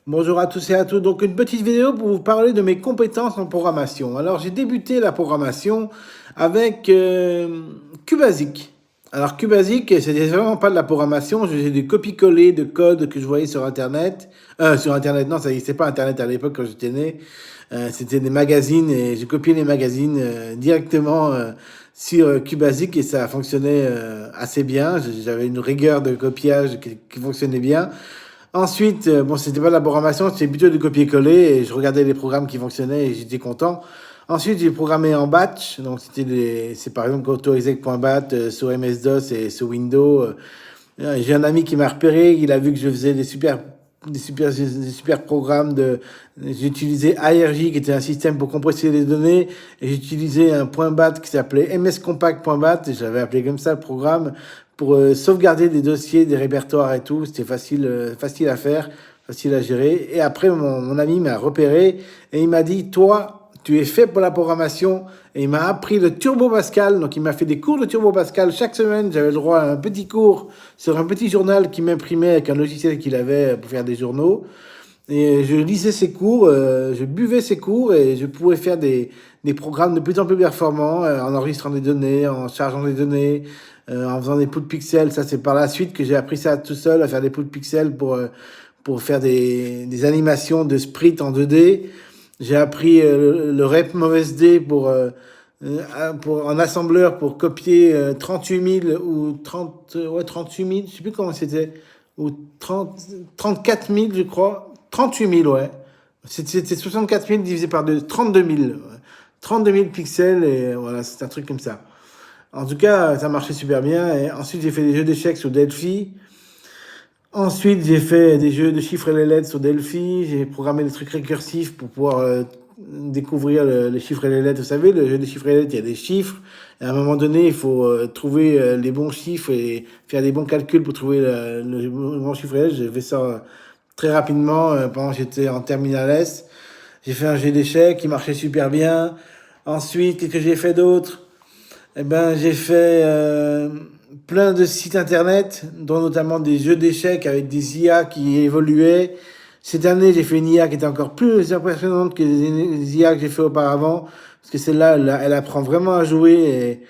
Bonjour à tous et à toutes. Donc, une petite vidéo pour vous parler de mes compétences en programmation. Alors, j'ai débuté la programmation avec QBasic. Alors, QBasic, c'était vraiment pas de la programmation. Je faisais du copier-coller de code que je voyais sur Internet. Sur Internet, non, ça n'existait pas Internet à l'époque quand j'étais né. C'était des magazines et j'ai copié les magazines directement sur QBasic et ça fonctionnait assez bien. J'avais une rigueur de copiage qui fonctionnait bien. Ensuite, bon, c'était pas de la programmation, c'était plutôt du copier-coller et je regardais les programmes qui fonctionnaient et j'étais content. Ensuite, j'ai programmé en batch, donc c'est par exemple autoexec.bat sur MS-DOS et sur Windows. J'ai un ami qui m'a repéré, il a vu que je faisais des super programmes j'utilisais ARJ qui était un système pour compresser les données et j'utilisais un .bat qui s'appelait mscompact.bat et j'avais appelé comme ça le programme pour sauvegarder des dossiers, des répertoires et tout. C'était facile à faire, facile à gérer. Et après, mon ami m'a repéré et il m'a dit, toi, tu es fait pour la programmation. Et il m'a appris le Turbo Pascal. Donc, il m'a fait des cours de Turbo Pascal chaque semaine. J'avais le droit à un petit cours sur un petit journal qu'il m'imprimait avec un logiciel qu'il avait pour faire des journaux. Et je lisais ses cours, je buvais ses cours et je pouvais faire des programmes de plus en plus performants en enregistrant des données, en chargeant des données, en faisant des poules pixels. Ça, c'est par la suite que j'ai appris ça tout seul, à faire des poules pixels pour faire des animations de sprite en 2D. J'ai appris le rep MovSD en assembleur pour copier 38 000 ou 38 000, je sais plus comment c'était, ou 34 000, je crois. 38 000, ouais. C'était 64 000 divisé par 2, 32 000. Ouais. 32 000 pixels, et voilà, c'est un truc comme ça. En tout cas, ça marchait super bien. Et ensuite, j'ai fait des jeux d'échecs sur Delphi. Ensuite, j'ai fait des jeux de chiffres et les lettres sur Delphi. J'ai programmé des trucs récursifs pour pouvoir découvrir les chiffres et les lettres. Vous savez, le jeu des chiffres et les lettres, il y a des chiffres. Et à un moment donné, il faut trouver les bons chiffres et faire des bons calculs pour trouver le bon chiffre et les lettres. J'ai fait ça très rapidement pendant que j'étais en terminale S. J'ai fait un jeu d'échecs qui marchait super bien. Ensuite, qu'est-ce que j'ai fait d'autre? Eh ben, j'ai fait plein de sites internet, dont notamment des jeux d'échecs avec des IA qui évoluaient. Cette année, j'ai fait une IA qui était encore plus impressionnante que les IA que j'ai fait auparavant, parce que celle-là, elle apprend vraiment à jouer, et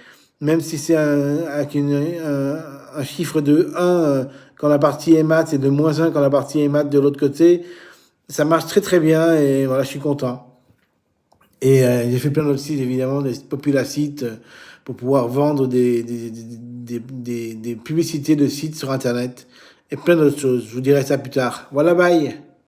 même si c'est avec un chiffre de 1 quand la partie est mat, et de -1 quand la partie est mat de l'autre côté, ça marche très très bien, et voilà, je suis content. Et j'ai fait plein d'autres sites, évidemment, des populasites, pour pouvoir vendre des publicités de sites sur Internet et plein d'autres choses. Je vous dirai ça plus tard. Voilà, bye!